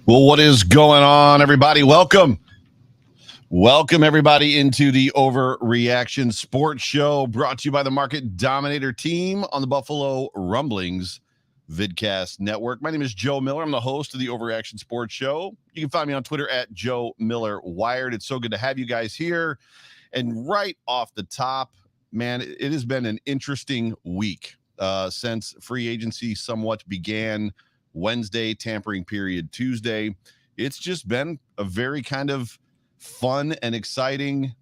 Well, what is going on, everybody? Welcome, everybody, into the Overreaction Sports Show, brought to you by the Market Dominator team on the Buffalo Rumblings Vidcast Network. My name is Joe Miller. I'm the host of the Overreaction Sports Show. You can find me on Twitter at Joe Miller Wired. It's so good to have you guys here. And right off the top, man, it has been an interesting week since free agency somewhat began Wednesday, tampering period Tuesday. It's just been a very kind of fun and exciting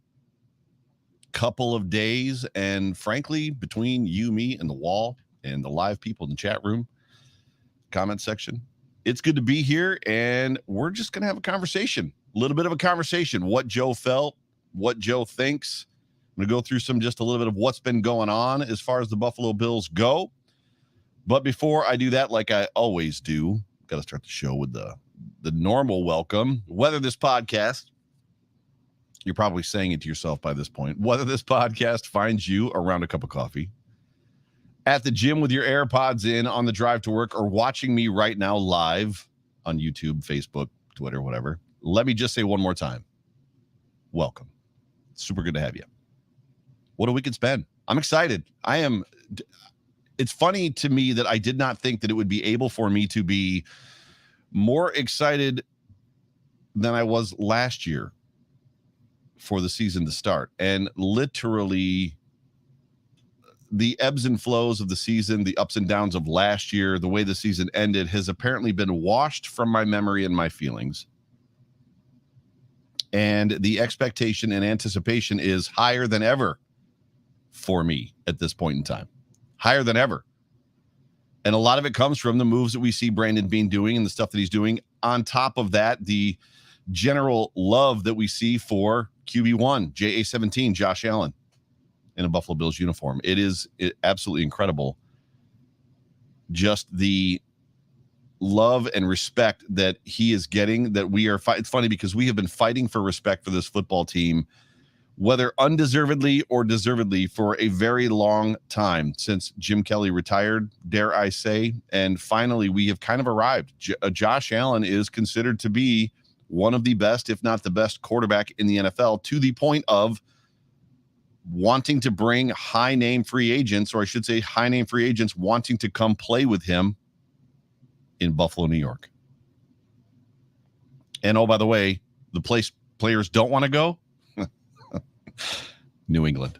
couple of days. And frankly, between you, me, and the wall and the live people in the chat room, comment section, it's good to be here. And we're just going to have a conversation, a little bit of a conversation, what Joe felt, what Joe thinks. I'm going to go through just a little bit of what's been going on as far as the Buffalo Bills go. But before I do that, like I always do, got to start the show with the normal welcome. Whether this podcast, you're probably saying it to yourself by this point, whether this podcast finds you around a cup of coffee, at the gym with your AirPods in, on the drive to work, or watching me right now live on YouTube, Facebook, Twitter, whatever, let me just say one more time, welcome. Super good to have you. What a week it's been. I'm excited. It's funny to me that I did not think that it would be able for me to be more excited than I was last year for the season to start. And literally the ebbs and flows of the season, the ups and downs of last year, the way the season ended has apparently been washed from my memory and my feelings. And the expectation and anticipation is higher than ever for me at this point in time. Higher than ever. And a lot of it comes from the moves that we see Brandon Beane doing and the stuff that he's doing. On top of that, the general love that we see for QB1, JA-17, Josh Allen, in a Buffalo Bills uniform. It is absolutely incredible. Just the love and respect that he is getting, that we are it's funny because we have been fighting for respect for this football team, whether undeservedly or deservedly, for a very long time, since Jim Kelly retired, dare I say. And finally, we have kind of arrived. Josh Allen is considered to be one of the best, if not the best, quarterback in the NFL, to the point of wanting to bring high-name free agents, or I should say high-name free agents wanting to come play with him in Buffalo, New York. And oh, by the way, the place players don't want to go, New England.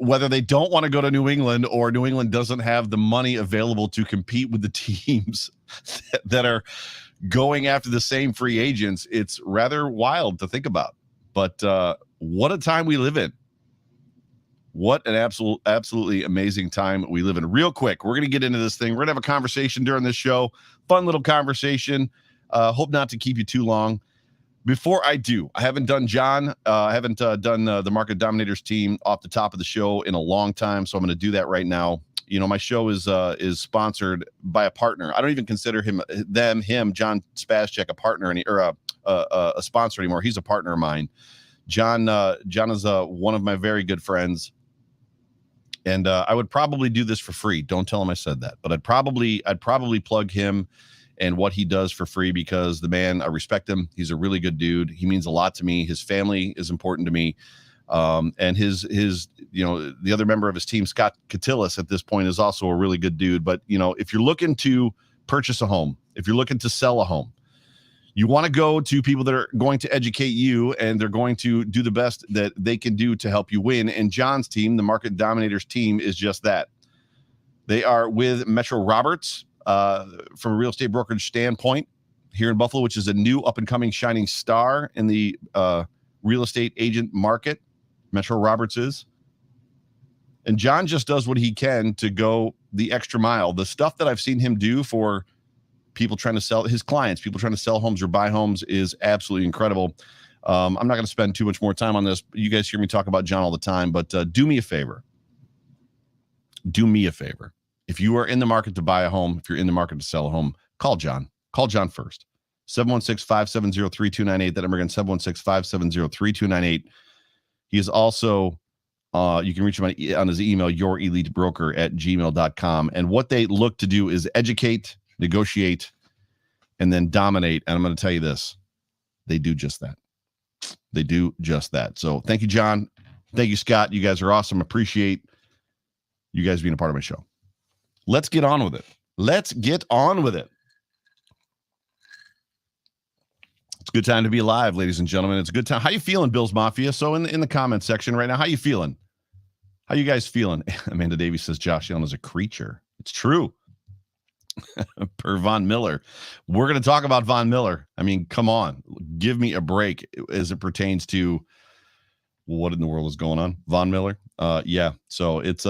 Whether they don't want to go to New England or New England doesn't have the money available to compete with the teams that are going after the same free agents, it's rather wild to think about. But what a time we live in. What an absolutely amazing time we live in. Real quick, we're going to get into this thing. We're going to have a conversation during this show. Fun little conversation. Hope not to keep you too long. Before I do, I haven't done John. I haven't done the Market Dominators team off the top of the show in a long time, so I'm going to do that right now. You know, my show is sponsored by a partner. I don't even consider him, John Spazchek, a partner or a sponsor anymore. He's a partner of mine. John is one of my very good friends, and I would probably do this for free. Don't tell him I said that, but I'd probably plug him and what he does for free, because the man, I respect him. He's a really good dude. He means a lot to me. His family is important to me. And his, the other member of his team, Scott Catillas, at this point is also a really good dude. But, you know, if you're looking to purchase a home, if you're looking to sell a home, you want to go to people that are going to educate you, and they're going to do the best that they can do to help you win. And John's team, the Market Dominators team, is just that. They are with Metro Roberts, from a real estate brokerage standpoint here in Buffalo, which is a new up-and-coming shining star in the real estate agent market. Metro Roberts is. And John just does what he can to go the extra mile. The stuff that I've seen him do for people trying to sell, his clients, people trying to sell homes or buy homes, is absolutely incredible. I'm not going to spend too much more time on this. You guys hear me talk about John all the time, but do me a favor. Do me a favor. If you are in the market to buy a home, if you're in the market to sell a home, call John. Call John first. 716-570-3298. That number again, 716-570-3298. He is also, you can reach him on his email, yourelitebroker@gmail.com. And what they look to do is educate, negotiate, and then dominate. And I'm going to tell you this, they do just that. They do just that. So thank you, John. Thank you, Scott. You guys are awesome. Appreciate you guys being a part of my show. Let's get on with it. Let's get on with it. It's a good time to be alive, ladies and gentlemen. It's a good time. How you feeling, Bills Mafia? So in the comment section right now, how you feeling? How you guys feeling? Amanda Davies says Josh Allen is a creature. It's true. Per Von Miller. We're going to talk about Von Miller. I mean, come on. Give me a break as it pertains to what in the world is going on. Von Miller. Yeah. So it's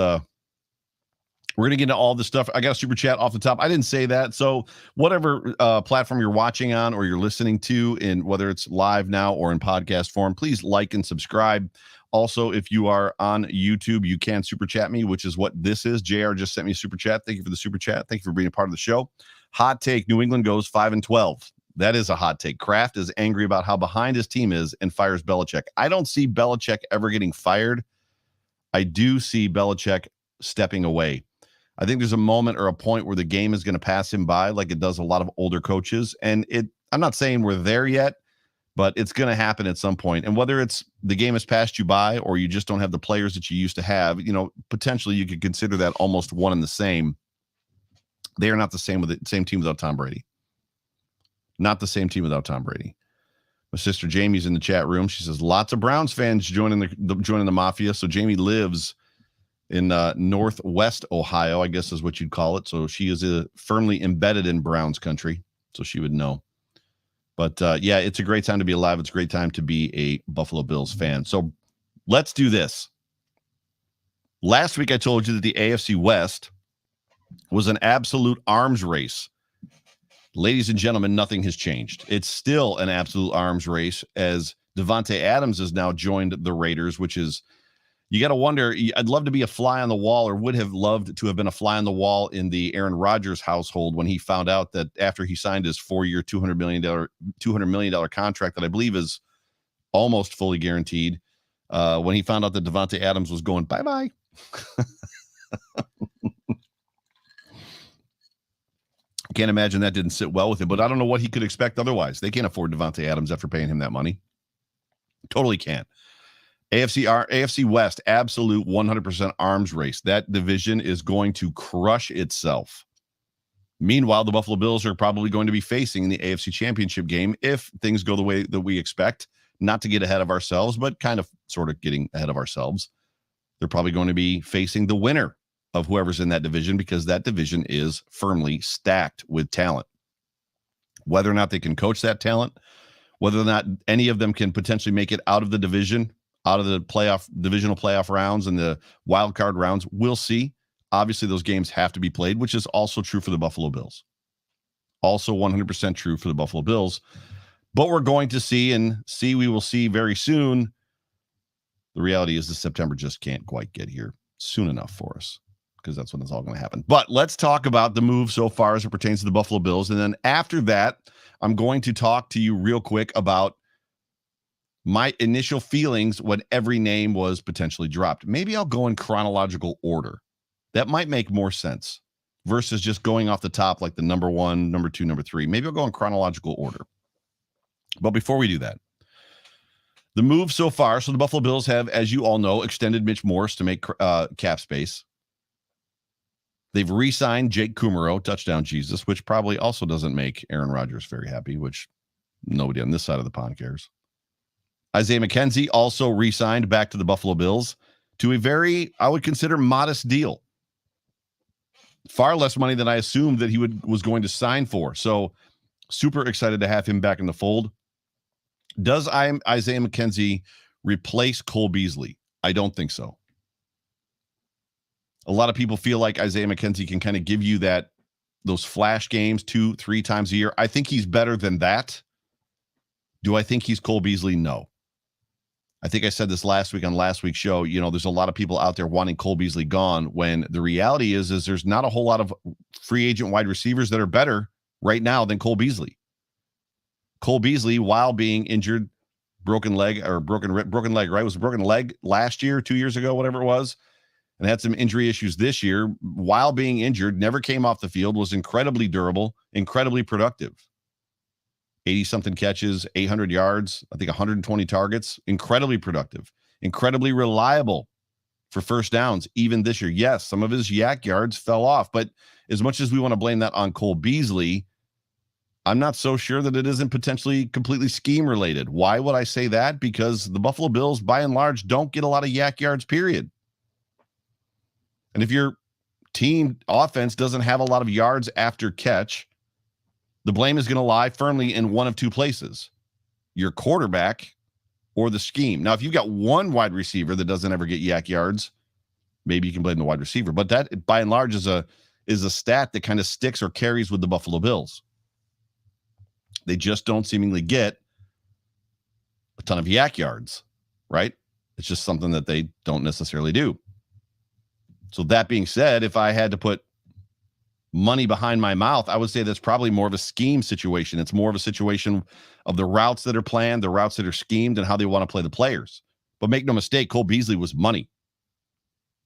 we're going to get into all this stuff. I got a super chat off the top. I didn't say that. So whatever platform you're watching on or you're listening to, in whether it's live now or in podcast form, please like and subscribe. Also, if you are on YouTube, you can super chat me, which is what this is. JR just sent me a super chat. Thank you for the super chat. Thank you for being a part of the show. Hot take, New England goes 5-12. That is a hot take. Kraft is angry about how behind his team is and fires Belichick. I don't see Belichick ever getting fired. I do see Belichick stepping away. I think there's a moment or a point where the game is going to pass him by like it does a lot of older coaches. And I'm not saying we're there yet, but it's going to happen at some point. And whether it's the game has passed you by or you just don't have the players that you used to have, potentially you could consider that almost one and the same. They are not the same team without Tom Brady. Not the same team without Tom Brady. My sister Jamie's in the chat room. She says lots of Browns fans joining the Mafia. So Jamie lives in Northwest Ohio, I guess is what you'd call it. So she is firmly embedded in Browns country, so she would know. But yeah, it's a great time to be alive. It's a great time to be a Buffalo Bills fan. So let's do this. Last week I told you that the AFC West was an absolute arms race. Ladies and gentlemen, nothing has changed. It's still an absolute arms race as Davante Adams has now joined the Raiders, which is, you got to wonder, I'd love to be a fly on the wall, or would have loved to have been a fly on the wall in the Aaron Rodgers household when he found out that after he signed his 4-year, $200 million contract that I believe is almost fully guaranteed, when he found out that Davante Adams was going bye-bye. Can't imagine that didn't sit well with him, but I don't know what he could expect otherwise. They can't afford Davante Adams after paying him that money. Totally can't. AFC West, absolute 100% arms race. That division is going to crush itself. Meanwhile, the Buffalo Bills are probably going to be facing the AFC Championship game if things go the way that we expect. Not to get ahead of ourselves, but kind of sort of getting ahead of ourselves. They're probably going to be facing the winner of whoever's in that division, because that division is firmly stacked with talent. Whether or not they can coach that talent, whether or not any of them can potentially make it out of the division, out of the divisional playoff rounds and the wild card rounds, we'll see. Obviously, those games have to be played, which is also true for the Buffalo Bills. Also 100% true for the Buffalo Bills. But we're going to we will see very soon. The reality is that September just can't quite get here soon enough for us, because that's when it's all going to happen. But let's talk about the move so far as it pertains to the Buffalo Bills. And then after that, I'm going to talk to you real quick about my initial feelings when every name was potentially dropped. Maybe I'll go in chronological order. That might make more sense versus just going off the top like the number 1, number 2, number 3. Maybe I'll go in chronological order. But before we do that, the move so far, so the Buffalo Bills have, as you all know, extended Mitch Morse to make cap space. They've re-signed Jake Kumaro, touchdown Jesus, which probably also doesn't make Aaron Rodgers very happy, which nobody on this side of the pond cares. Isaiah McKenzie also re-signed back to the Buffalo Bills to a very, I would consider, modest deal. Far less money than I assumed that he was going to sign for. So super excited to have him back in the fold. Does Isaiah McKenzie replace Cole Beasley? I don't think so. A lot of people feel like Isaiah McKenzie can kind of give you those flash games 2-3 times a year. I think he's better than that. Do I think he's Cole Beasley? No. I think I said this last week on last week's show. There's a lot of people out there wanting Cole Beasley gone, when the reality is there's not a whole lot of free agent wide receivers that are better right now than Cole Beasley. Cole Beasley, while being injured, broken leg, right? It was a broken leg last year, 2 years ago, whatever it was, and had some injury issues this year. While being injured, never came off the field, was incredibly durable, incredibly productive. 80-something catches, 800 yards, I think 120 targets. Incredibly productive, incredibly reliable for first downs, even this year. Yes, some of his yak yards fell off, but as much as we want to blame that on Cole Beasley, I'm not so sure that it isn't potentially completely scheme related. Why would I say that? Because the Buffalo Bills, by and large, don't get a lot of yak yards, period. And if your team offense doesn't have a lot of yards after catch, the blame is going to lie firmly in one of two places: your quarterback or the scheme. Now, if you've got one wide receiver that doesn't ever get yak yards, maybe you can blame the wide receiver. But that, by and large, is a stat that kind of sticks or carries with the Buffalo Bills. They just don't seemingly get a ton of yak yards, right? It's just something that they don't necessarily do. So that being said, if I had to put money behind my mouth, I would say that's probably more of a scheme situation. It's more of a situation of the routes that are planned, the routes that are schemed, and how they want to play the players. But make no mistake, Cole Beasley was money.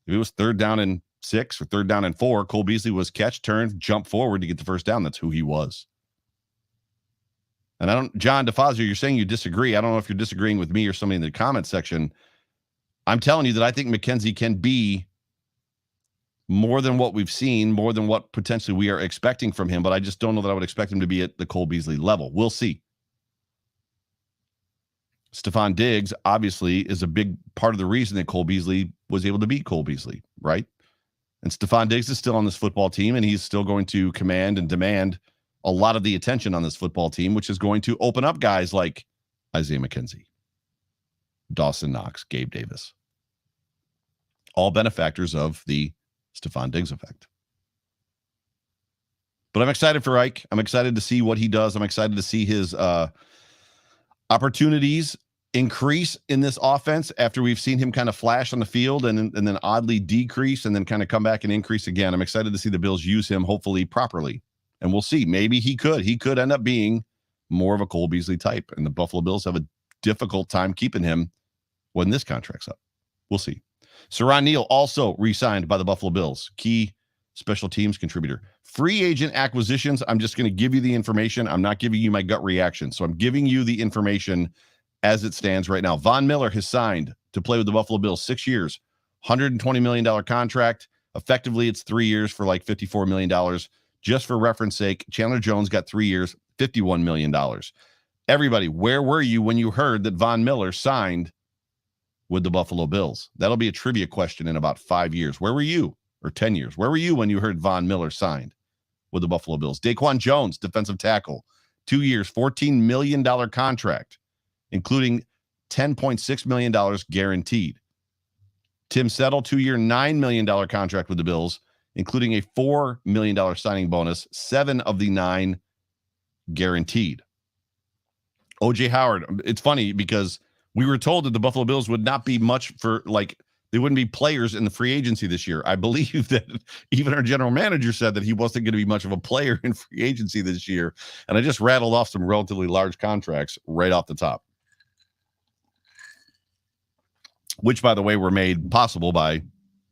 If it was 3rd down and 6 or 3rd down and 4, Cole Beasley was catch, turn, jump forward to get the first down. That's who he was. And John DeFazio, you're saying you disagree. I don't know if you're disagreeing with me or somebody in the comment section. I'm telling you that I think McKenzie can be more than what we've seen, more than what potentially we are expecting from him, but I just don't know that I would expect him to be at the Cole Beasley level. We'll see. Stephon Diggs, obviously, is a big part of the reason that Cole Beasley was able to beat Cole Beasley, right? And Stephon Diggs is still on this football team, and he's still going to command and demand a lot of the attention on this football team, which is going to open up guys like Isaiah McKenzie, Dawson Knox, Gabe Davis, all benefactors of the Stephon Diggs effect. But I'm excited for Ike. I'm excited to see what he does. I'm excited to see his opportunities increase in this offense after we've seen him kind of flash on the field and then oddly decrease and then kind of come back and increase again. I'm excited to see the Bills use him, hopefully properly. And we'll see. Maybe he could end up being more of a Cole Beasley type. And the Buffalo Bills have a difficult time keeping him when this contract's up. We'll see. Siran Neal also re-signed by the Buffalo Bills. Key special teams contributor. Free agent acquisitions. I'm just going to give you the information. I'm not giving you my gut reaction. So I'm giving you the information as it stands right now. Von Miller has signed to play with the Buffalo Bills 6 years, $120 million contract. Effectively, it's 3 years for like $54 million. Just for reference sake, Chandler Jones got 3 years, $51 million. Everybody, where were you when you heard that Von Miller signed with the Buffalo Bills? That'll be a trivia question in about 5 years. Where were you? Or 10 years. Where were you when you heard Von Miller signed with the Buffalo Bills? Daquan Jones, defensive tackle, 2 years, $14 million contract, including $10.6 million guaranteed. Tim Settle, 2-year, $9 million contract with the Bills, including a $4 million signing bonus, 7 of the 9 guaranteed. O.J. Howard, it's funny because we were told that the Buffalo Bills would not be much for, like, they wouldn't be players in the free agency this year. I believe that even our general manager said that he wasn't going to be much of a player in free agency this year. And I just rattled off some relatively large contracts right off the top, which, by the way, were made possible by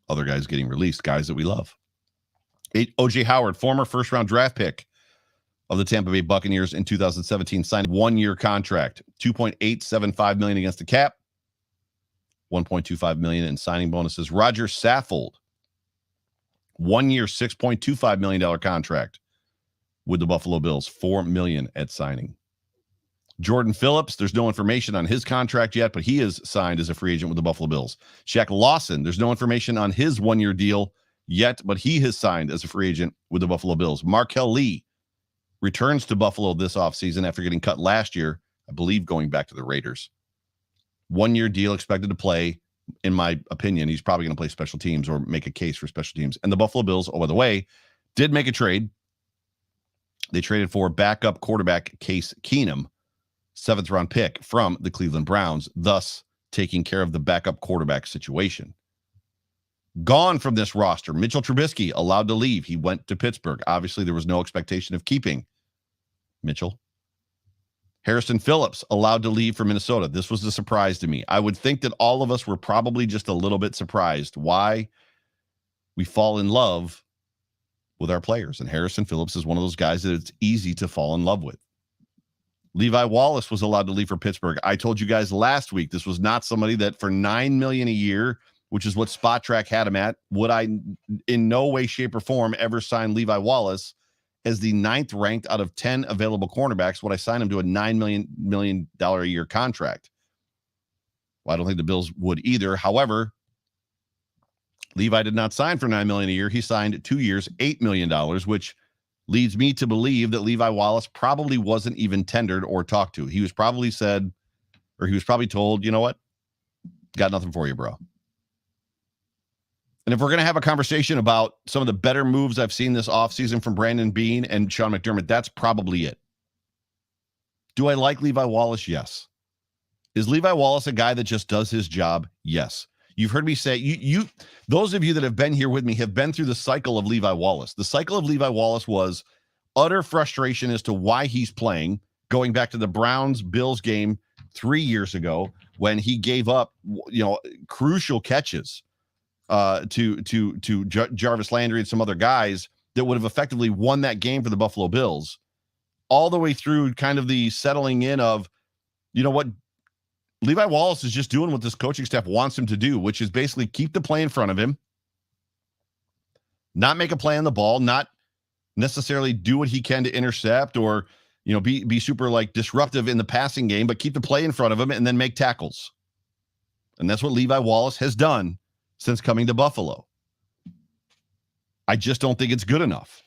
other guys getting released, guys that we love. O.J. Howard, former first-round draft pick of the Tampa Bay Buccaneers in 2017, signed a 1-year contract, $2.875 million against the cap, $1.25 million in signing bonuses. Roger Saffold, 1 year, $6.25 million contract with the Buffalo Bills, $4 million at signing. Jordan Phillips, there's no information on his contract yet, but he is signed as a free agent with the Buffalo Bills. Shaq Lawson, there's no information on his 1-year deal yet, but he has signed as a free agent with the Buffalo Bills. Markel Lee returns to Buffalo this offseason after getting cut last year, I believe going back to the Raiders. 1-year deal, expected to play. In my opinion, he's probably going to play special teams or make a case for special teams. And the Buffalo Bills, oh, by the way, did make a trade. They traded for backup quarterback Case Keanum, 7th-round pick from the Cleveland Browns, thus taking care of the backup quarterback situation. Gone from this roster, Mitchell Trubisky allowed to leave. He went to Pittsburgh. Obviously, there was no expectation of keeping Mitchell. Harrison Phillips allowed to leave for Minnesota. This was a surprise to me. I would think that all of us were probably just a little bit surprised why we fall in love with our players. And Harrison Phillips is one of those guys that it's easy to fall in love with. Levi Wallace was allowed to leave for Pittsburgh. I told you guys last week, this was not somebody that for $9 million a year, which is what Spot Track had him at, would I in no way, shape, or form ever sign Levi Wallace as the 9th ranked out of 10 available cornerbacks. Would I sign him to a $9 million a year contract? Well, I don't think the Bills would either. However, Levi did not sign for $9 million a year. He signed 2 years, $8 million, which leads me to believe that Levi Wallace probably wasn't even tendered or talked to. He was probably said, or he was probably told, you know what? Got nothing for you, bro. And if we're going to have a conversation about some of the better moves I've seen this offseason from Brandon Beane and Sean McDermott, that's probably it. Do I like Levi Wallace? Yes. Is Levi Wallace a guy that just does his job? Yes. You've heard me say, those of you that have been here with me have been through the cycle of Levi Wallace. The cycle of Levi Wallace was utter frustration as to why he's playing, going back to the Browns-Bills game 3 years ago when he gave up, crucial catches to Jarvis Landry and some other guys that would have effectively won that game for the Buffalo Bills, all the way through kind of the settling in of, you know what, Levi Wallace is just doing what this coaching staff wants him to do, which is basically keep the play in front of him, not make a play on the ball, not necessarily do what he can to intercept or, be super disruptive in the passing game, but keep the play in front of him and then make tackles. And that's what Levi Wallace has done since coming to Buffalo. I just don't think it's good enough.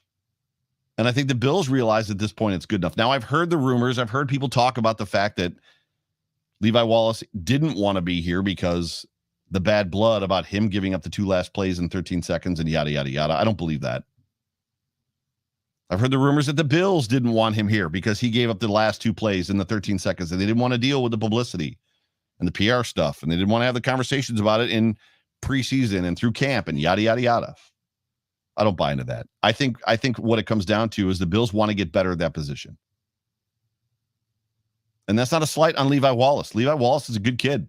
And I think the Bills realize at this point it's good enough. Now, I've heard the rumors. I've heard people talk about the fact that Levi Wallace didn't want to be here because the bad blood about him giving up the 2 last plays in 13 seconds and yada, yada, yada. I don't believe that. I've heard the rumors that the Bills didn't want him here because he gave up the last 2 plays in the 13 seconds and they didn't want to deal with the publicity and the PR stuff. And they didn't want to have the conversations about it in preseason and through camp and yada, yada, yada. I don't buy into that. I think what it comes down to is the Bills want to get better at that position. And that's not a slight on Levi Wallace. Levi Wallace is a good kid.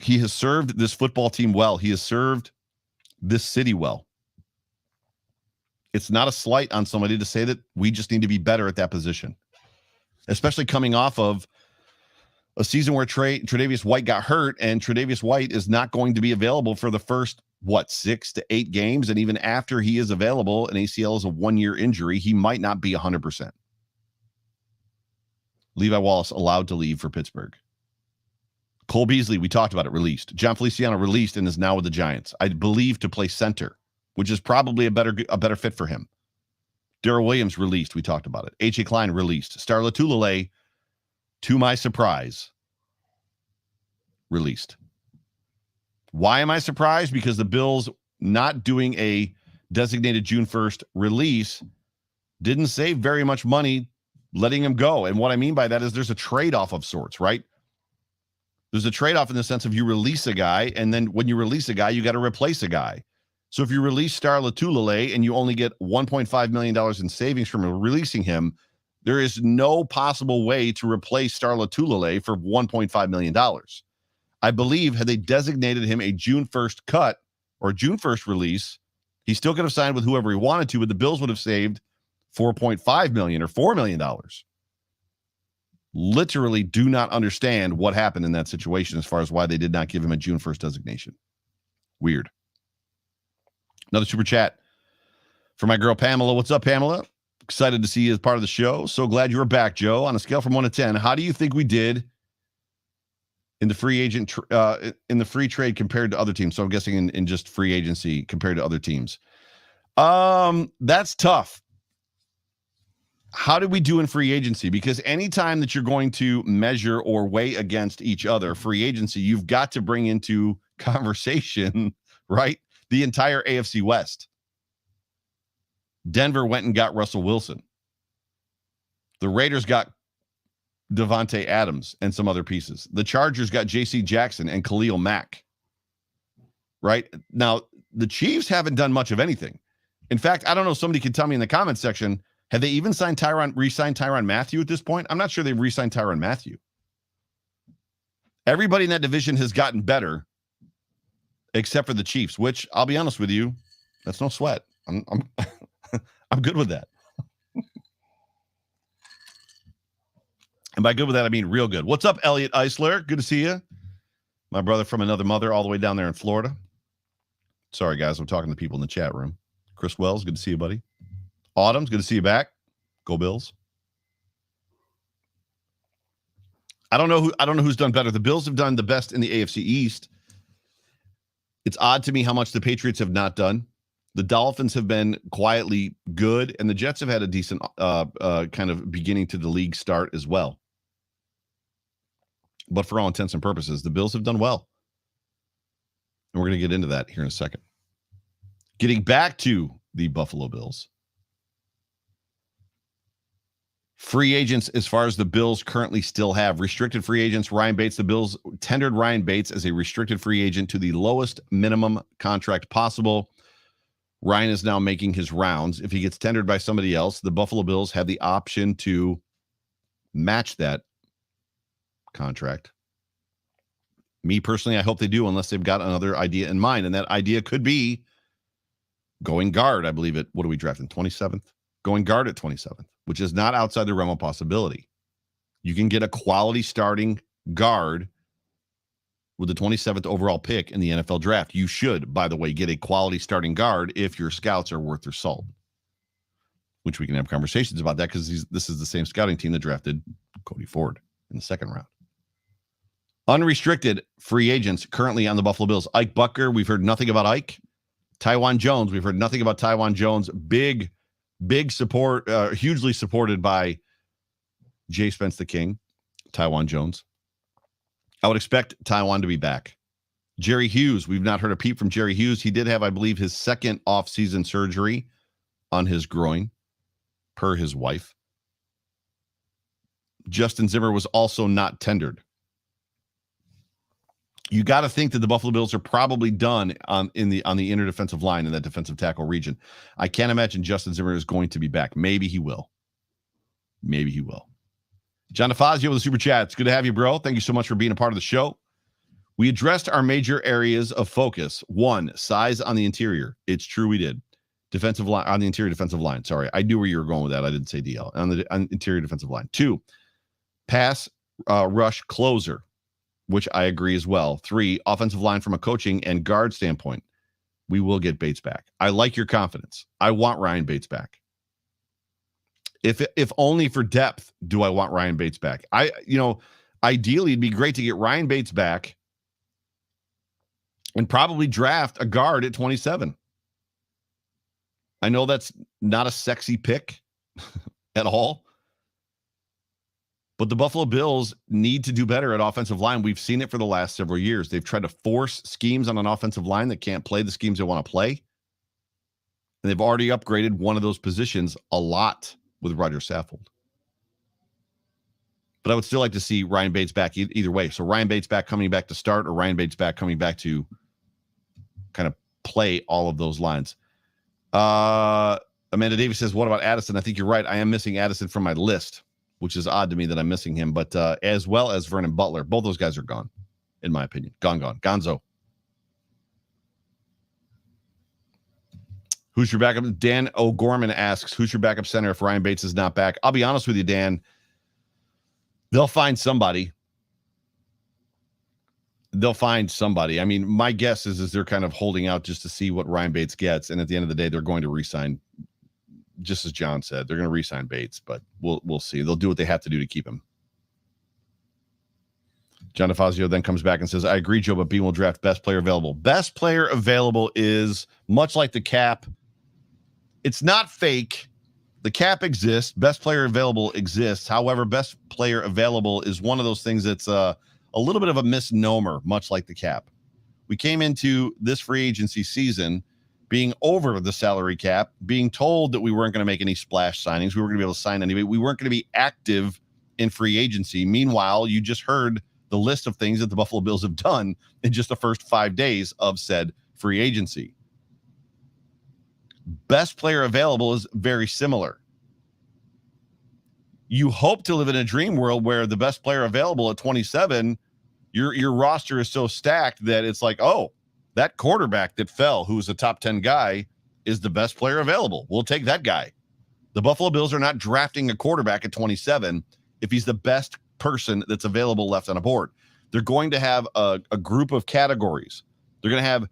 He has served this football team well. He has served this city well. It's not a slight on somebody to say that we just need to be better at that position, especially coming off of a season where Tre'Davious White got hurt, and Tre'Davious White is not going to be available for the first, 6 to 8 games. And even after he is available, an ACL is a 1-year injury. He might not be 100%. Levi Wallace allowed to leave for Pittsburgh. Cole Beasley, we talked about it, released. John Feliciano released and is now with the Giants. I believe to play center, which is probably a better fit for him. Darrell Williams released. We talked about it. H.A. Klein released. Star Lotulelei, to my surprise, released. Why am I surprised? Because the Bills not doing a designated June 1st release didn't save very much money letting him go. And what I mean by that is there's a trade-off of sorts, right? There's a trade-off in the sense of you release a guy, and then when you release a guy, you got to replace a guy. So if you release Star Lotulelei and you only get $1.5 million in savings from releasing him, there is no possible way to replace Star Lotulelei for $1.5 million. I believe had they designated him a June 1st cut or June 1st release, he still could have signed with whoever he wanted to, but the Bills would have saved $4.5 million or $4 million. Literally do not understand what happened in that situation as far as why they did not give him a June 1st designation. Weird. Another super chat for my girl Pamela. What's up, Pamela? Excited to see you as part of the show. So glad you were back, Joe. On a scale from 1 to 10, how do you think we did in the free agent in the free trade compared to other teams? So I'm guessing in just free agency compared to other teams. That's tough. How did we do in free agency? Because anytime that you're going to measure or weigh against each other, free agency, you've got to bring into conversation, right, the entire AFC West. Denver went and got Russell Wilson. The Raiders got Devontae Adams and some other pieces. The Chargers got J.C. Jackson and Khalil Mack. Right? Now, the Chiefs haven't done much of anything. In fact, I don't know, somebody can tell me in the comments section, have they even re-signed Tyrann Mathieu at this point? I'm not sure they've re-signed Tyrann Mathieu. Everybody in that division has gotten better except for the Chiefs, which I'll be honest with you, that's no sweat. I'm I'm good with that. And by good with that, I mean real good. What's up, Elliot Eisler? Good to see you. My brother from another mother all the way down there in Florida. Sorry, guys. I'm talking to people in the chat room. Chris Wells, good to see you, buddy. Autumn's good to see you back. Go Bills. I don't know who's done better. The Bills have done the best in the AFC East. It's odd to me how much the Patriots have not done. The Dolphins have been quietly good, and the Jets have had a decent kind of beginning to the league start as well. But for all intents and purposes, the Bills have done well. And we're going to get into that here in a second. Getting back to the Buffalo Bills. Free agents, as far as the Bills currently still have. Restricted free agents, Ryan Bates. The Bills tendered Ryan Bates as a restricted free agent to the lowest minimum contract possible. Ryan is now making his rounds. If he gets tendered by somebody else, the Buffalo Bills have the option to match that contract. Me personally, I hope they do, unless they've got another idea in mind. And that idea could be going guard, I believe it. What are we drafting? 27th? Going guard at 27th, which is not outside the realm of possibility. You can get a quality starting guard with the 27th overall pick in the NFL draft. You should, by the way, get a quality starting guard if your scouts are worth their salt, which we can have conversations about that because this is the same scouting team that drafted Cody Ford in the second round. Unrestricted free agents currently on the Buffalo Bills. Ike Bucker, we've heard nothing about Ike. Daquan Jones, we've heard nothing about Daquan Jones. Big support, hugely supported by Jay Spence the King, Daquan Jones. I would expect Daquan to be back. Jerry Hughes, we've not heard a peep from Jerry Hughes. He did have, I believe, his second off-season surgery on his groin, per his wife. Justin Zimmer was also not tendered. You got to think that the Buffalo Bills are probably done on the inner defensive line in that defensive tackle region. I can't imagine Justin Zimmer is going to be back. Maybe he will. John DeFazio with the Super Chat. It's good to have you, bro. Thank you so much for being a part of the show. We addressed our major areas of focus. 1, size on the interior. It's true we did. Defensive line, on the interior defensive line. Sorry, I knew where you were going with that. I didn't say DL. On the interior defensive line. 2, pass rush closer, which I agree as well. 3, offensive line from a coaching and guard standpoint. We will get Bates back. I like your confidence. I want Ryan Bates back. If only for depth do I want Ryan Bates back. Ideally it'd be great to get Ryan Bates back and probably draft a guard at 27. I know that's not a sexy pick at all. But the Buffalo Bills need to do better at offensive line. We've seen it for the last several years. They've tried to force schemes on an offensive line that can't play the schemes they want to play. And they've already upgraded one of those positions a lot with Roger Saffold. But I would still like to see Ryan Bates back either way. So Ryan Bates back coming back to start, or Ryan Bates back coming back to kind of play all of those lines. Amanda Davis says, what about Addison? I think you're right. I am missing Addison from my list, which is odd to me that I'm missing him, but as well as Vernon Butler. Both those guys are gone, in my opinion. Gone. Gonzo. Who's your backup? Dan O'Gorman asks, who's your backup center if Ryan Bates is not back? I'll be honest with you, Dan. They'll find somebody. I mean, my guess is they're kind of holding out just to see what Ryan Bates gets, and at the end of the day, they're going to re-sign. Just as John said, they're going to re-sign Bates, but we'll see. They'll do what they have to do to keep him. John DeFazio then comes back and says, I agree, Joe, but Bean will draft best player available. Best player available is much like the cap. It's not fake. The cap exists. Best player available exists. However, best player available is one of those things that's a little bit of a misnomer, much like the cap. We came into this free agency season being over the salary cap, being told that we weren't going to make any splash signings. We weren't going to be able to sign anybody. We weren't going to be active in free agency. Meanwhile, you just heard the list of things that the Buffalo Bills have done in just the first 5 days of said free agency. Best player available is very similar. You hope to live in a dream world where the best player available at 27, your roster is so stacked that it's like, oh, that quarterback that fell, who's a top 10 guy, is the best player available. We'll take that guy. The Buffalo Bills are not drafting a quarterback at 27 if he's the best person that's available left on a board. They're going to have a group of categories. They're going to have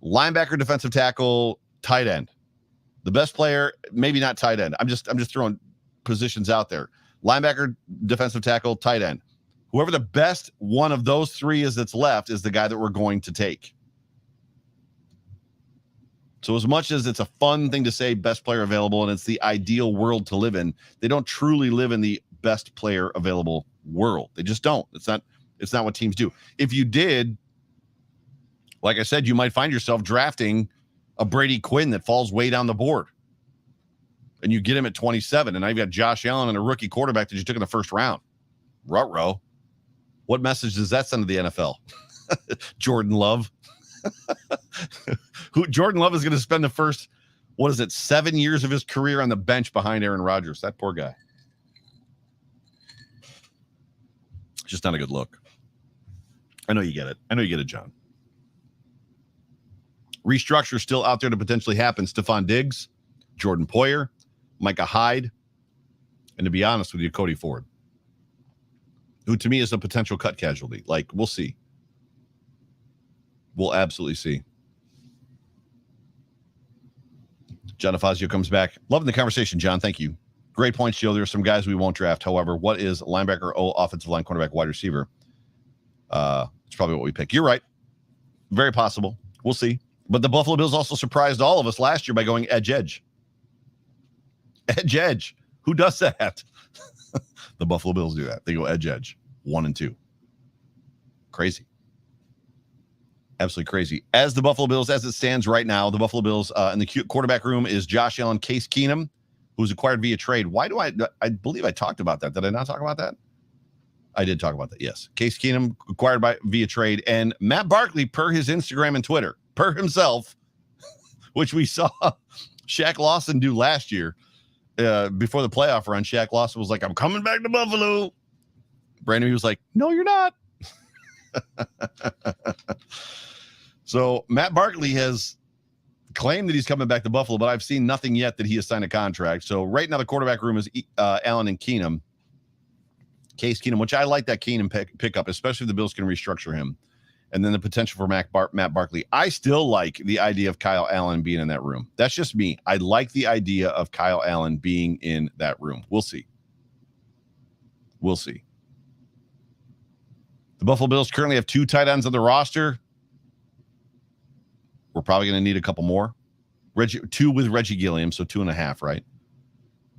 linebacker, defensive tackle, tight end. The best player, maybe not tight end. I'm just throwing positions out there. Linebacker, defensive tackle, tight end. Whoever the best one of those three is that's left is the guy that we're going to take. So as much as it's a fun thing to say best player available and it's the ideal world to live in, they don't truly live in the best player available world. They just don't. It's not what teams do. If you did, like I said, you might find yourself drafting a Brady Quinn that falls way down the board. And you get him at 27, and now you've got Josh Allen and a rookie quarterback that you took in the first round. Ruh-roh. What message does that send to the NFL? Jordan Love. Jordan Love is going to spend the first, 7 years of his career on the bench behind Aaron Rodgers. That poor guy. Just not a good look. I know you get it, John. Restructure still out there to potentially happen. Stephon Diggs, Jordan Poyer, Micah Hyde, and to be honest with you, Cody Ford, who to me is a potential cut casualty. Like, we'll see. We'll absolutely see. John Afazio comes back. Loving the conversation, John. Thank you. Great points, Joe. There are some guys we won't draft. However, what is linebacker, offensive line, cornerback, wide receiver? It's probably what we pick. You're right. Very possible. We'll see. But the Buffalo Bills also surprised all of us last year by going edge. Edge. Who does that? The Buffalo Bills do that. They go edge. 1 and 2. Crazy. Absolutely crazy. As the Buffalo Bills, as it stands right now, the Buffalo Bills in the quarterback room is Josh Allen, Case Keanum, who's acquired via trade. Why do I believe I talked about that. Did I not talk about that? I did talk about that, yes. Case Keanum acquired via trade. And Matt Barkley, per his Instagram and Twitter, per himself, which we saw Shaq Lawson do last year before the playoff run. Shaq Lawson was like, I'm coming back to Buffalo. Brandon was like, no, you're not. So Matt Barkley has claimed that he's coming back to Buffalo, but I've seen nothing yet that he has signed a contract. So right now the quarterback room is Allen and Keanum. Case Keanum, which I like that Keanum pickup, especially if the Bills can restructure him. And then the potential for Matt Barkley. I still like the idea of Kyle Allen being in that room. That's just me. I like the idea of Kyle Allen being in that room. We'll see. We'll see. The Buffalo Bills currently have 2 tight ends on the roster. We're probably going to need a couple more. 2 with Reggie Gilliam, so 2.5, right?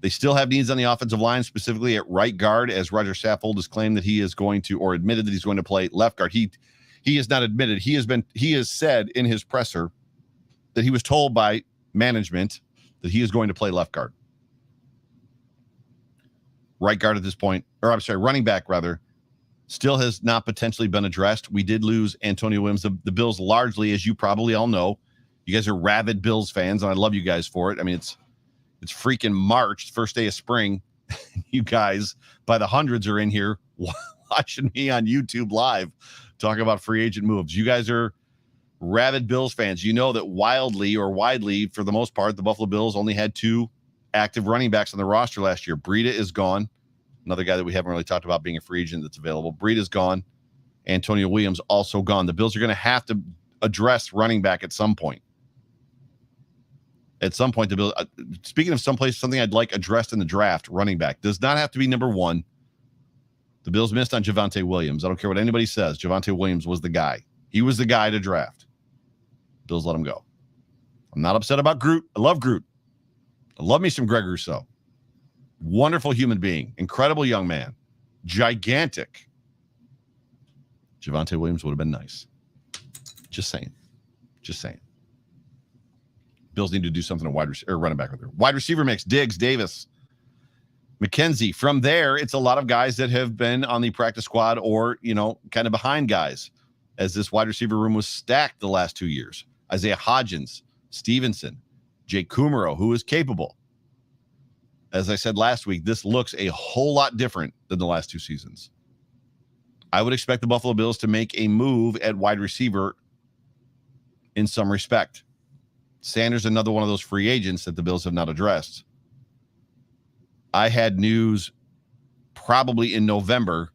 They still have needs on the offensive line, specifically at right guard, as Roger Saffold has claimed that he is going to, or admitted that he's going to play left guard. He has not admitted. He has said in his presser that he was told by management that he is going to play left guard. Right guard at this point, or I'm sorry, running back rather, still has not potentially been addressed. We did lose Antonio Williams. The Bills largely, as you probably all know, you guys are rabid Bills fans, and I love you guys for it. I mean, it's freaking March, first day of spring. You guys, by the hundreds, are in here watching me on YouTube live talking about free agent moves. You guys are rabid Bills fans. You know that widely, for the most part, the Buffalo Bills only had 2 active running backs on the roster last year. Breida is gone. Another guy that we haven't really talked about being a free agent that's available. Breida's gone. Antonio Williams also gone. The Bills are going to have to address running back at some point. At some point, the Bills, speaking of someplace, something I'd like addressed in the draft, running back does not have to be number 1. The Bills missed on Javonte Williams. I don't care what anybody says. Javonte Williams was the guy. He was the guy to draft. Bills let him go. I'm not upset about Groot. I love Groot. I love me some Greg Rousseau. Wonderful human being. Incredible young man. Gigantic. Javonte Williams would have been nice. Just saying. Bills need to do something at running back with her. Wide receiver mix, Diggs, Davis, McKenzie. From there, it's a lot of guys that have been on the practice squad or, kind of behind guys, as this wide receiver room was stacked the last 2 years. Isaiah Hodgins, Stevenson, Jake Kumaro, who is capable. As I said last week, this looks a whole lot different than the last 2 seasons. I would expect the Buffalo Bills to make a move at wide receiver in some respect. Sanders, another one of those free agents that the Bills have not addressed. I had news probably in November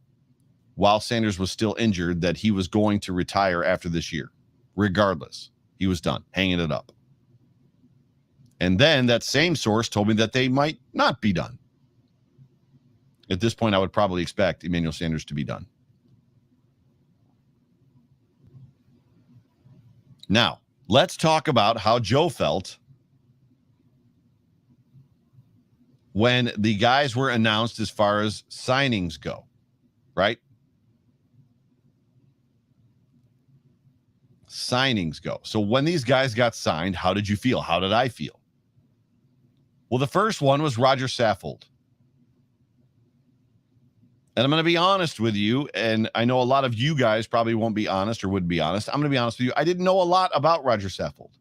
while Sanders was still injured that he was going to retire after this year. Regardless, he was done, hanging it up. And then that same source told me that they might not be done. At this point, I would probably expect Emmanuel Sanders to be done. Now, let's talk about how Joe felt when the guys were announced as far as signings go, right? Signings go. So when these guys got signed, how did you feel? How did I feel? Well, the first one was Roger Saffold. And I'm going to be honest with you, and I know a lot of you guys probably won't be honest or wouldn't be honest. I'm going to be honest with you. I didn't know a lot about Roger Saffold.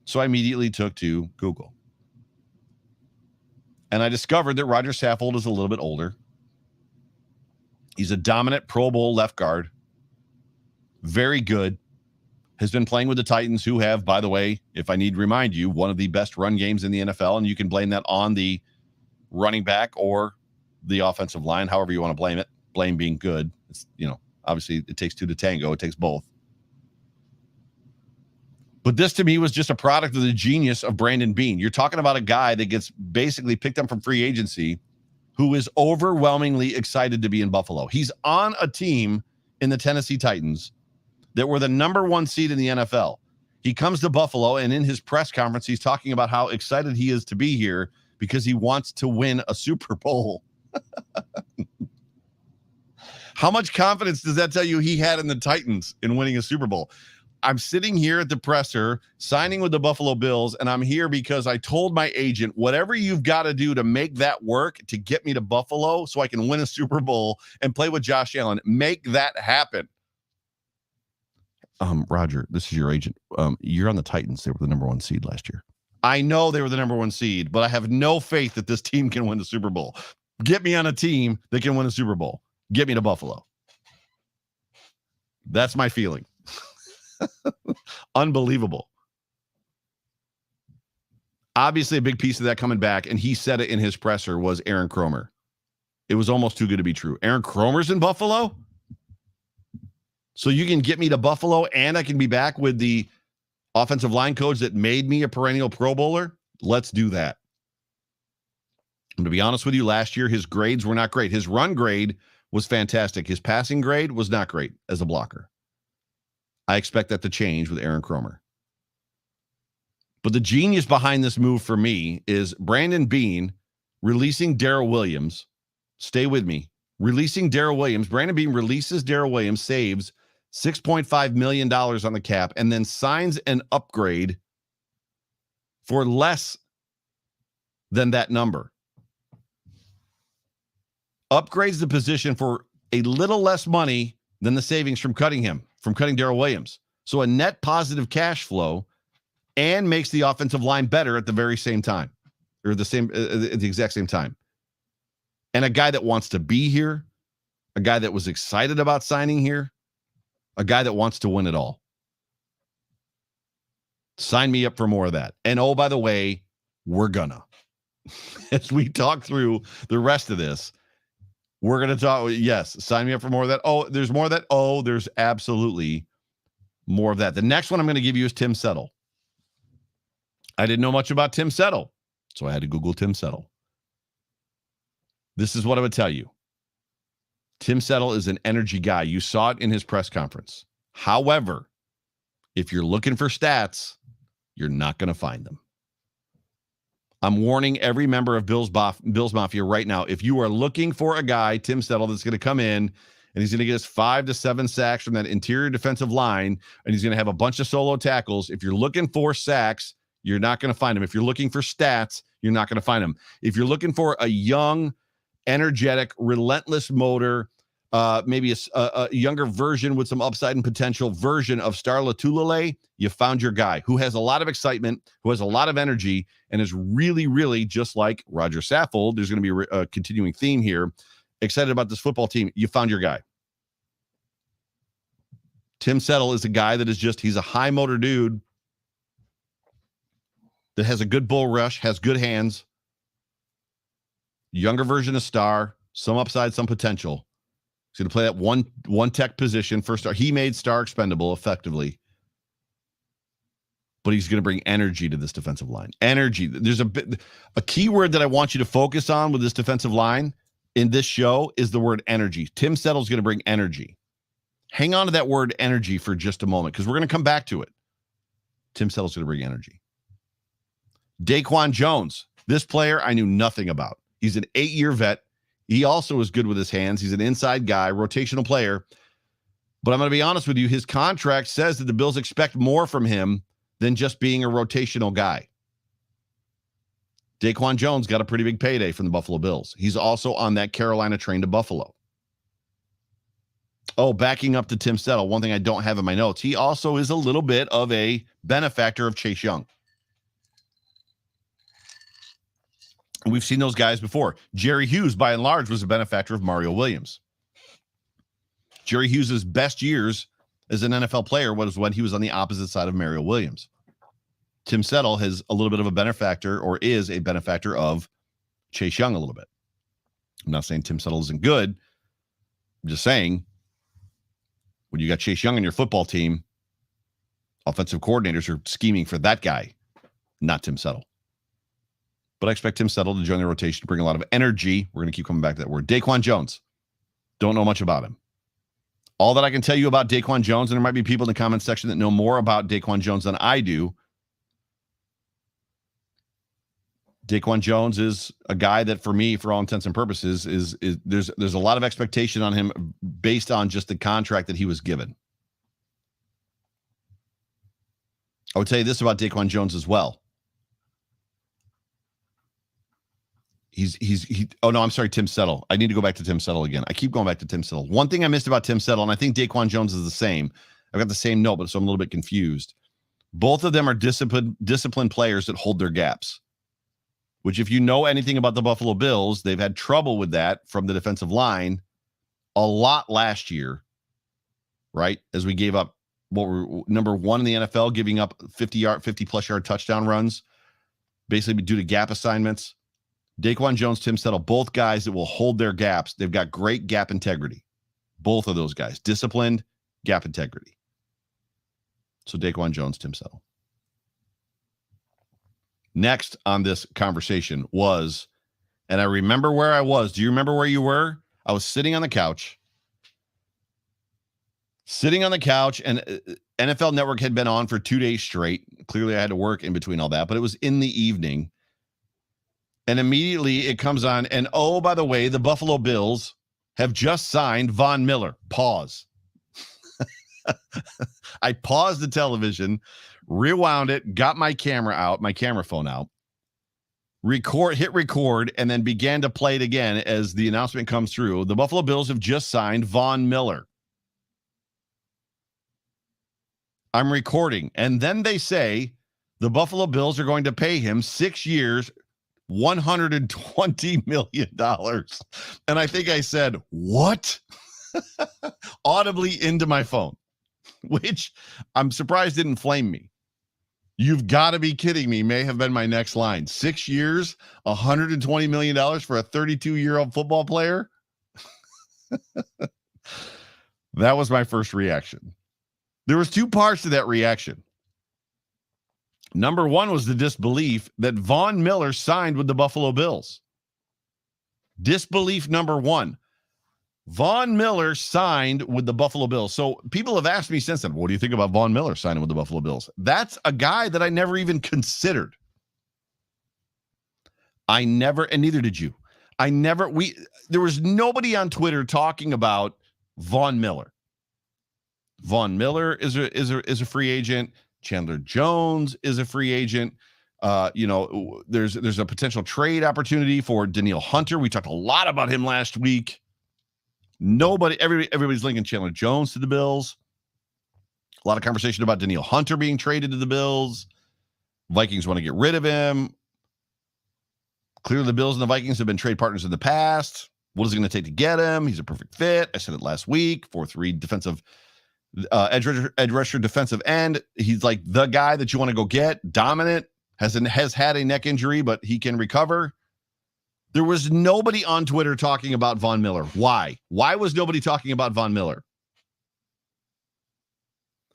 So I immediately took to Google. And I discovered that Roger Saffold is a little bit older. He's a dominant Pro Bowl left guard. Very good. Has been playing with the Titans, who have, by the way, if I need to remind you, one of the best run games in the NFL. And you can blame that on the running back or the offensive line, however you want to blame it. Blame being good. It's, obviously it takes two to tango. It takes both. But this to me was just a product of the genius of Brandon Beane. You're talking about a guy that gets basically picked up from free agency who is overwhelmingly excited to be in Buffalo. He's on a team in the Tennessee Titans that were the number 1 seed in the NFL. He comes to Buffalo, and in his press conference, he's talking about how excited he is to be here because he wants to win a Super Bowl. How much confidence does that tell you he had in the Titans in winning a Super Bowl? I'm sitting here at the presser, signing with the Buffalo Bills, and I'm here because I told my agent, whatever you've got to do to make that work to get me to Buffalo so I can win a Super Bowl and play with Josh Allen, make that happen. Roger, this is your agent. You're on the Titans. They were the number 1 seed last year. I know they were the number 1 seed, but I have no faith that this team can win the Super Bowl. Get me on a team that can win a Super Bowl. Get me to Buffalo. That's my feeling. Unbelievable. Obviously, a big piece of that coming back, and he said it in his presser, was Aaron Kromer. It was almost too good to be true. Aaron Kromer's in Buffalo? So you can get me to Buffalo and I can be back with the offensive line coach that made me a perennial Pro Bowler? Let's do that. And to be honest with you, last year, his grades were not great. His run grade was fantastic. His passing grade was not great as a blocker. I expect that to change with Aaron Kromer. But the genius behind this move for me is Brandon Beane releasing Darrell Williams. Stay with me. Releasing Darrell Williams. Brandon Beane releases Darrell Williams, saves $6.5 million on the cap, and then signs an upgrade for less than that number. Upgrades the position for a little less money than the savings from cutting Darrell Williams. So a net positive cash flow, and makes the offensive line better at the very same time, or at the exact same time. And a guy that wants to be here, a guy that was excited about signing here, a guy that wants to win it all. Sign me up for more of that. And oh, by the way, we're gonna. As we talk through the rest of this, we're going to talk. Yes, sign me up for more of that. Oh, there's more of that. Oh, there's absolutely more of that. The next one I'm going to give you is Tim Settle. I didn't know much about Tim Settle, so I had to Google Tim Settle. This is what I would tell you. Tim Settle is an energy guy. You saw it in his press conference. However, if you're looking for stats, you're not going to find them. I'm warning every member of Bills Mafia right now. If you are looking for a guy, Tim Settle, that's going to come in and he's going to get us 5 to 7 sacks from that interior defensive line, and he's going to have a bunch of solo tackles. If you're looking for sacks, you're not going to find him. If you're looking for stats, you're not going to find him. If you're looking for a young, energetic, relentless motor, maybe a younger version with some upside and potential version of Star Lotulelei, you found your guy who has a lot of excitement, who has a lot of energy, and is really, really just like Roger Saffold. There's going to be a continuing theme here. Excited about this football team. You found your guy. Tim Settle is a guy that is he's a high motor dude that has a good bull rush, has good hands, younger version of Star, some upside, some potential. He's going to play that one tech position for star. He made star expendable effectively, but he's going to bring energy to this defensive line. Energy. There's a key word that I want you to focus on with this defensive line in this show is the word energy. Tim Settle's going to bring energy. Hang on to that word energy for just a moment because we're going to come back to it. Tim Settle's going to bring energy. Daquan Jones, this player I knew nothing about. He's an 8-year vet. He also is good with his hands. He's an inside guy, rotational player. But I'm going to be honest with you, his contract says that the Bills expect more from him than just being a rotational guy. Daquan Jones got a pretty big payday from the Buffalo Bills. He's also on that Carolina train to Buffalo. Oh, backing up to Tim Settle, one thing I don't have in my notes, he also is a little bit of a benefactor of Chase Young. We've seen those guys before. Jerry Hughes, by and large, was a benefactor of Mario Williams. Jerry Hughes' best years as an NFL player was when he was on the opposite side of Mario Williams. Tim Settle has a little bit of a benefactor or is a benefactor of Chase Young a little bit. I'm not saying Tim Settle isn't good. I'm just saying when you got Chase Young on your football team, offensive coordinators are scheming for that guy, not Tim Settle. But I expect Tim Settle to join the rotation to bring a lot of energy. We're going to keep coming back to that word. Daquan Jones. Don't know much about him. All that I can tell you about Daquan Jones, and there might be people in the comment section that know more about Daquan Jones than I do. Daquan Jones is a guy that, for me, for all intents and purposes, is there's a lot of expectation on him based on just the contract that he was given. I would tell you this about Daquan Jones as well. Tim Settle. I need to go back to Tim Settle again. I keep going back to Tim Settle. One thing I missed about Tim Settle, and I think Daquan Jones is the same. I've got the same note, but so I'm a little bit confused. Both of them are disciplined players that hold their gaps, which if you know anything about the Buffalo Bills, they've had trouble with that from the defensive line a lot last year, right? As we gave up, what were number one in the NFL, giving up 50-plus yard touchdown runs, basically due to gap assignments. Daquan Jones, Tim Settle, both guys that will hold their gaps. They've got great gap integrity. Both of those guys, disciplined, gap integrity. So Daquan Jones, Tim Settle. Next on this conversation was, and I remember where I was. Do you remember where you were? I was sitting on the couch. And NFL Network had been on for 2 days straight. Clearly, I had to work in between all that, but it was in the evening. And immediately it comes on. And oh, by the way, the Buffalo Bills have just signed Von Miller. Pause. I paused the television, rewound it, got my camera phone out, hit record, and then began to play it again as the announcement comes through. The Buffalo Bills have just signed Von Miller. I'm recording. And then they say the Buffalo Bills are going to pay him 6 years, $120 million. And I think I said, what? Audibly into my phone, which I'm surprised didn't flame me. You've got to be kidding me, may have been my next line. 6 years, $120 million for a 32-year-old football player? That was my first reaction. There was two parts to that reaction. Number one was the disbelief that Von Miller signed with the Buffalo Bills. Disbelief number one. Von Miller signed with the Buffalo Bills. So people have asked me since then, what do you think about Von Miller signing with the Buffalo Bills? That's a guy that I never even considered. And neither did you. There was nobody on Twitter talking about Von Miller. Von Miller is a free agent. Chandler Jones is a free agent. There's a potential trade opportunity for Danielle Hunter. We talked a lot about him last week. Everybody's linking Chandler Jones to the Bills. A lot of conversation about Danielle Hunter being traded to the Bills. Vikings want to get rid of him. Clearly, the Bills and the Vikings have been trade partners in the past. What is it going to take to get him? He's a perfect fit. I said it last week. 4-3 defensive edge rusher, defensive end. He's like the guy that you want to go get. Dominant. Has had a neck injury, but he can recover. There was nobody on Twitter talking about Von Miller. Why? Why was nobody talking about Von Miller?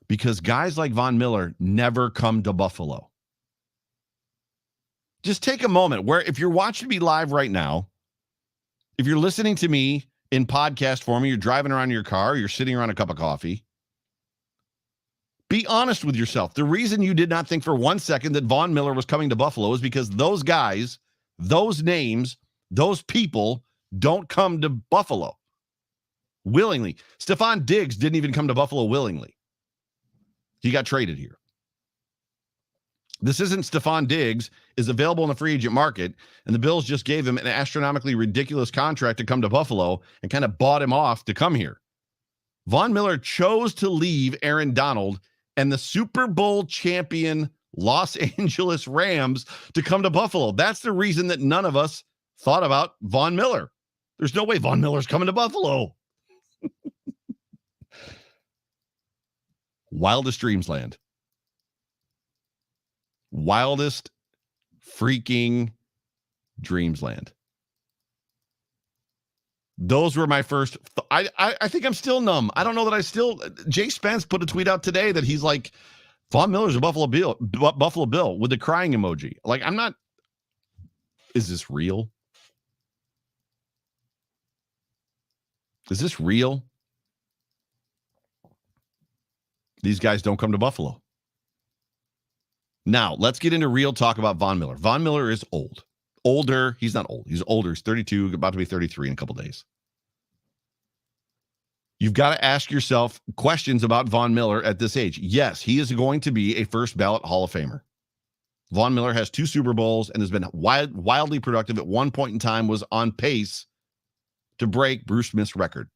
Because guys like Von Miller never come to Buffalo. Just take a moment where if you're watching me live right now, if you're listening to me in podcast form, you're driving around in your car, you're sitting around a cup of coffee, be honest with yourself. The reason you did not think for 1 second that Von Miller was coming to Buffalo is because those guys, those names, those people don't come to Buffalo willingly. Stephon Diggs didn't even come to Buffalo willingly. He got traded here. This isn't Stephon Diggs is available in the free agent market, and the Bills just gave him an astronomically ridiculous contract to come to Buffalo and kind of bought him off to come here. Von Miller chose to leave Aaron Donald and the Super Bowl champion Los Angeles Rams to come to Buffalo. That's the reason that none of us thought about Von Miller. There's no way Von Miller's coming to Buffalo. Wildest dreams land. Wildest freaking dreams land. Those were my first. I think I'm still numb. I don't know that I still. Jay Spence put a tweet out today that he's like, Von Miller's a Buffalo Bill with the crying emoji. Like, I'm not. Is this real? Is this real? These guys don't come to Buffalo. Now, let's get into real talk about Von Miller. Von Miller is old. Older. He's not old. He's older. He's 32, about to be 33 in a couple days. You've got to ask yourself questions about Von Miller at this age. Yes, he is going to be a first ballot Hall of Famer. Von Miller has 2 Super Bowls and has been wildly productive. At one point in time was on pace to break Bruce Smith's record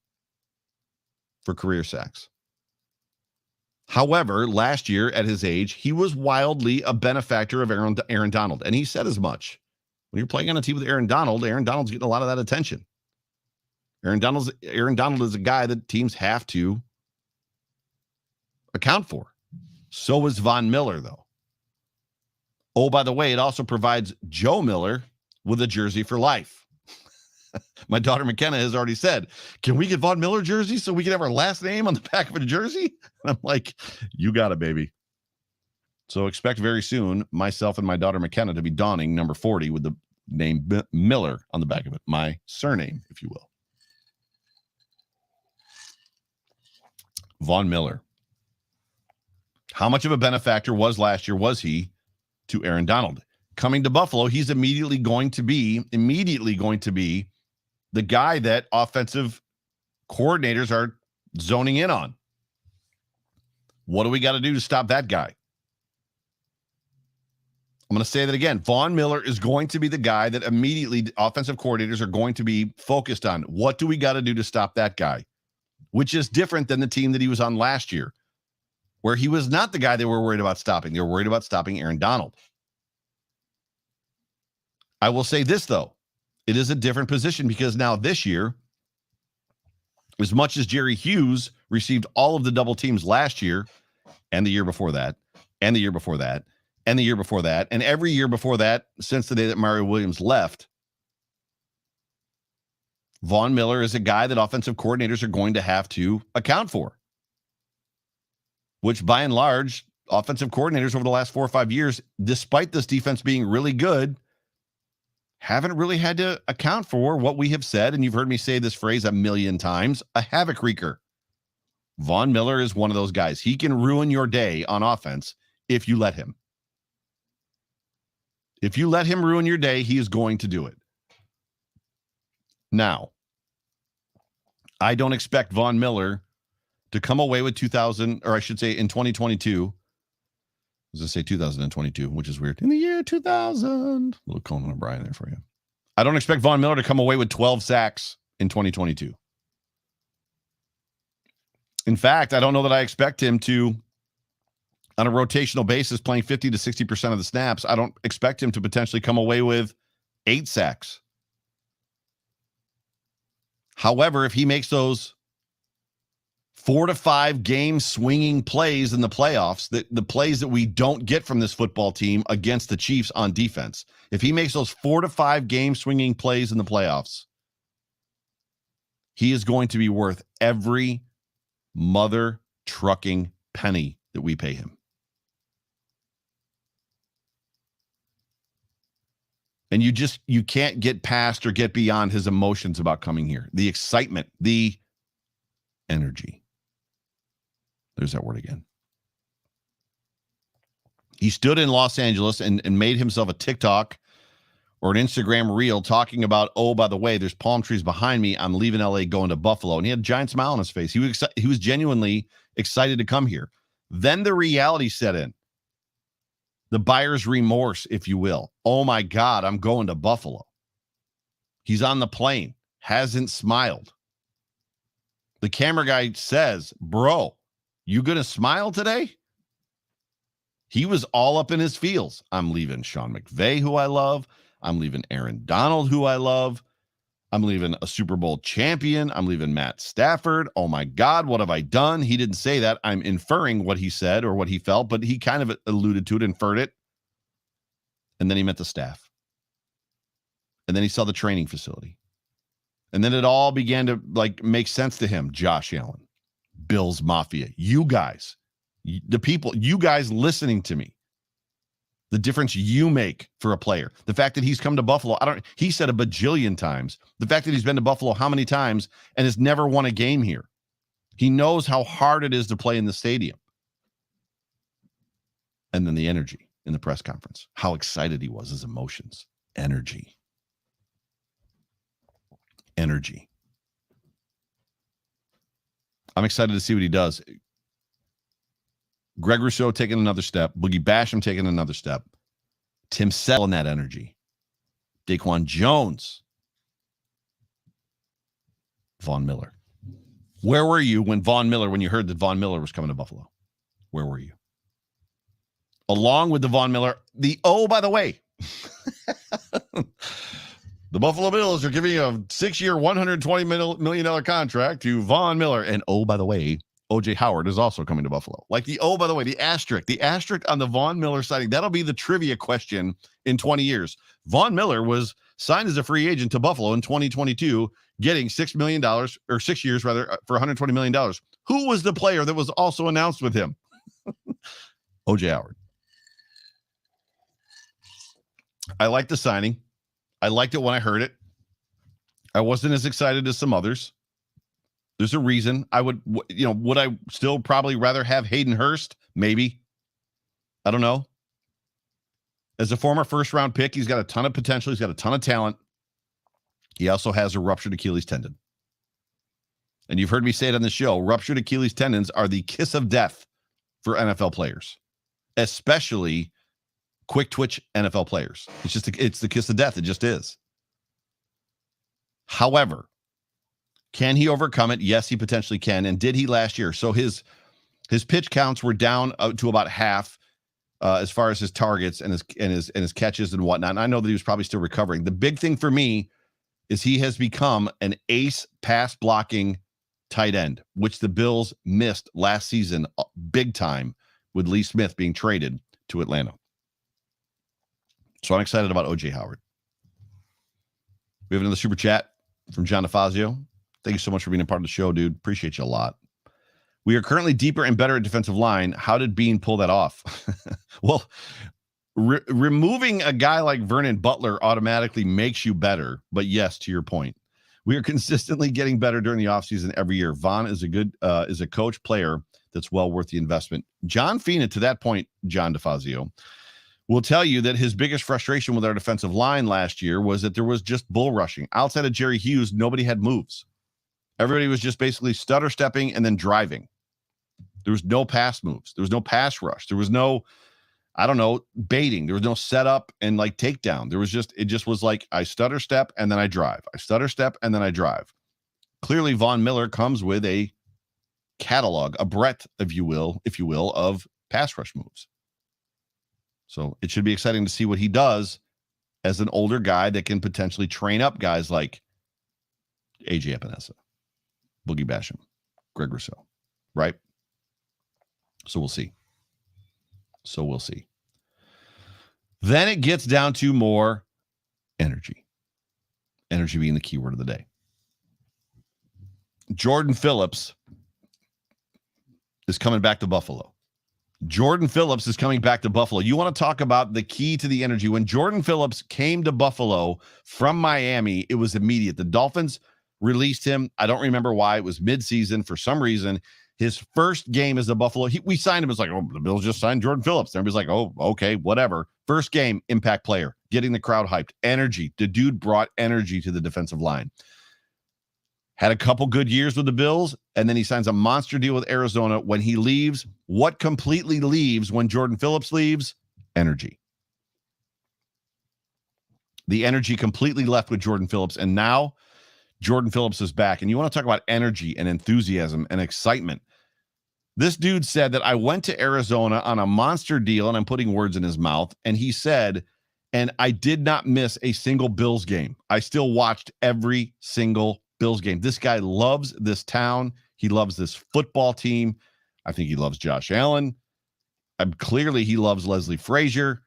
for career sacks. However, last year at his age, he was wildly a benefactor of Aaron Donald. And he said as much. When you're playing on a team with Aaron Donald's getting a lot of that attention. Aaron Donald is a guy that teams have to account for. So is Von Miller, though. Oh, by the way, it also provides Joe Miller with a jersey for life. My daughter McKenna has already said, can we get Von Miller jersey so we can have our last name on the back of a jersey? And I'm like, you got it, baby. So expect very soon myself and my daughter McKenna to be donning number 40 with the name Miller on the back of it. My surname, if you will. Von Miller. How much of a benefactor was he to Aaron Donald? Coming to Buffalo, he's immediately going to be the guy that offensive coordinators are zoning in on. What do we got to do to stop that guy? I'm going to say that again. Von Miller is going to be the guy that immediately offensive coordinators are going to be focused on. What do we got to do to stop that guy? Which is different than the team that he was on last year, where he was not the guy they were worried about stopping. They were worried about stopping Aaron Donald. I will say this, though. It is a different position because now this year, as much as Jerry Hughes received all of the double teams last year and the year before that, and the year before that, and the year before that, and every year before that, since the day that Mario Williams left, Von Miller is a guy that offensive coordinators are going to have to account for, which by and large, offensive coordinators over the last 4 or 5 years, despite this defense being really good, haven't really had to account for what we have said, and you've heard me say this phrase a million times, a havoc wreaker. Von Miller is one of those guys. He can ruin your day on offense if you let him. If you let him ruin your day, he is going to do it. Now, I don't expect Von Miller to come away with 2022. I was going to say 2022, which is weird. In the year 2000. A little Conan O'Brien there for you. I don't expect Von Miller to come away with 12 sacks in 2022. In fact, I don't know that I expect him to, on a rotational basis, playing 50 to 60% of the snaps, I don't expect him to potentially come away with 8 sacks. However, if he makes those 4 to 5 game swinging plays in the playoffs, the plays that we don't get from this football team against the Chiefs on defense. If he makes those 4 to 5 game swinging plays in the playoffs, he is going to be worth every mother trucking penny that we pay him. And you can't get past or get beyond his emotions about coming here. The excitement, the energy. There's that word again. He stood in Los Angeles and made himself a TikTok or an Instagram reel talking about, oh, by the way, there's palm trees behind me. I'm leaving LA, going to Buffalo. And he had a giant smile on his face. He was genuinely excited to come here. Then the reality set in. The buyer's remorse, if you will. Oh my God, I'm going to Buffalo. He's on the plane, hasn't smiled. The camera guy says, bro, you going to smile today? He was all up in his feels. I'm leaving Sean McVay, who I love. I'm leaving Aaron Donald, who I love. I'm leaving a Super Bowl champion. I'm leaving Matt Stafford. Oh my God, what have I done? He didn't say that. I'm inferring what he said or what he felt, but he kind of alluded to it, inferred it. And then he met the staff. And then he saw the training facility. And then it all began to make sense to him. Josh Allen, Bills Mafia, you guys, the people, you guys listening to me. The difference you make for a player. The fact that he's come to Buffalo, he said a bajillion times. The fact that he's been to Buffalo how many times and has never won a game here. He knows how hard it is to play in the stadium. And then the energy in the press conference. How excited he was, his emotions. Energy. Energy. I'm excited to see what he does. Greg Rousseau taking another step. Boogie Basham taking another step. Tim Settle in that energy. Daquan Jones. Von Miller. Where were you when you heard that Von Miller was coming to Buffalo? Where were you? Along with the Von Miller, by the way, the Buffalo Bills are giving a 6-year, $120 million contract to Von Miller. And by the way, O.J. Howard is also coming to Buffalo. By the way, the asterisk on the Von Miller signing, that'll be the trivia question in 20 years. Von Miller was signed as a free agent to Buffalo in 2022, getting $6 million, or 6 years rather, for $120 million. Who was the player that was also announced with him? O.J. Howard. I liked the signing. I liked it when I heard it. I wasn't as excited as some others. There's a reason. Would I still probably rather have Hayden Hurst? Maybe. I don't know. As a former first-round pick, he's got a ton of potential. He's got a ton of talent. He also has a ruptured Achilles tendon. And you've heard me say it on the show, ruptured Achilles tendons are the kiss of death for NFL players, especially quick twitch NFL players. It's the kiss of death. It just is. However, can he overcome it? Yes, he potentially can. And did he last year? So his pitch counts were down to about half as far as his targets and his catches and whatnot. And I know that he was probably still recovering. The big thing for me is he has become an ace pass blocking tight end, which the Bills missed last season big time with Lee Smith being traded to Atlanta. So I'm excited about O.J. Howard. We have another super chat from John DeFazio. Thank you so much for being a part of the show, dude. Appreciate you a lot. We are currently deeper and better at defensive line. How did Bean pull that off? Well, removing a guy like Vernon Butler automatically makes you better. But yes, to your point, we are consistently getting better during the offseason every year. Vaughn is a coach player that's well worth the investment. John Fina, to that point, John DeFazio, will tell you that his biggest frustration with our defensive line last year was that there was just bull rushing. Outside of Jerry Hughes, nobody had moves. Everybody was just basically stutter stepping and then driving. There was no pass moves. There was no pass rush. There was no, baiting. There was no setup and takedown. It just was like, I stutter step and then I drive. I stutter step and then I drive. Clearly, Von Miller comes with a catalog, a breadth, if you will, of pass rush moves. So it should be exciting to see what he does as an older guy that can potentially train up guys like AJ Epinesa, Boogie Basham, Greg Rousseau. right? So we'll see. Then it gets down to more energy. Energy being the key word of the day. Jordan Phillips is coming back to Buffalo. You want to talk about the key to the energy. When Jordan Phillips came to Buffalo from Miami, it was immediate. The Dolphins released him. I don't remember why. It was midseason for some reason. His first game as a Buffalo, we signed him. It's like, oh, the Bills just signed Jordan Phillips. Everybody's like, oh, okay, whatever. First game, impact player, getting the crowd hyped. Energy. The dude brought energy to the defensive line. Had a couple good years with the Bills, and then he signs a monster deal with Arizona. When he leaves, what completely leaves when Jordan Phillips leaves? Energy. The energy completely left with Jordan Phillips, and now Jordan Phillips is back. And you want to talk about energy and enthusiasm and excitement. This dude said that I went to Arizona on a monster deal, and I'm putting words in his mouth, and he said, and I did not miss a single Bills game. I still watched every single Bills game. This guy loves this town. He loves this football team. I think he loves Josh Allen. Clearly, he loves Leslie Frazier.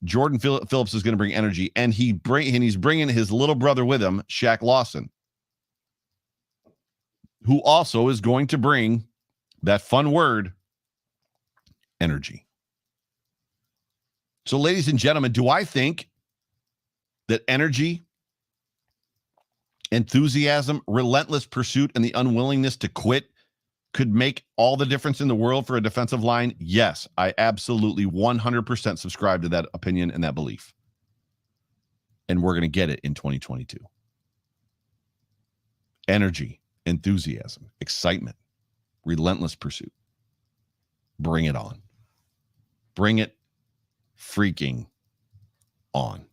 Jordan Phillips is going to bring energy, and he's bringing his little brother with him, Shaq Lawson, who also is going to bring that fun word, energy. So, ladies and gentlemen, do I think that energy, enthusiasm, relentless pursuit, and the unwillingness to quit could make all the difference in the world for a defensive line? Yes, I absolutely 100% subscribe to that opinion and that belief. And we're going to get it in 2022. Energy, enthusiasm, excitement, relentless pursuit. Bring it on. Bring it freaking on.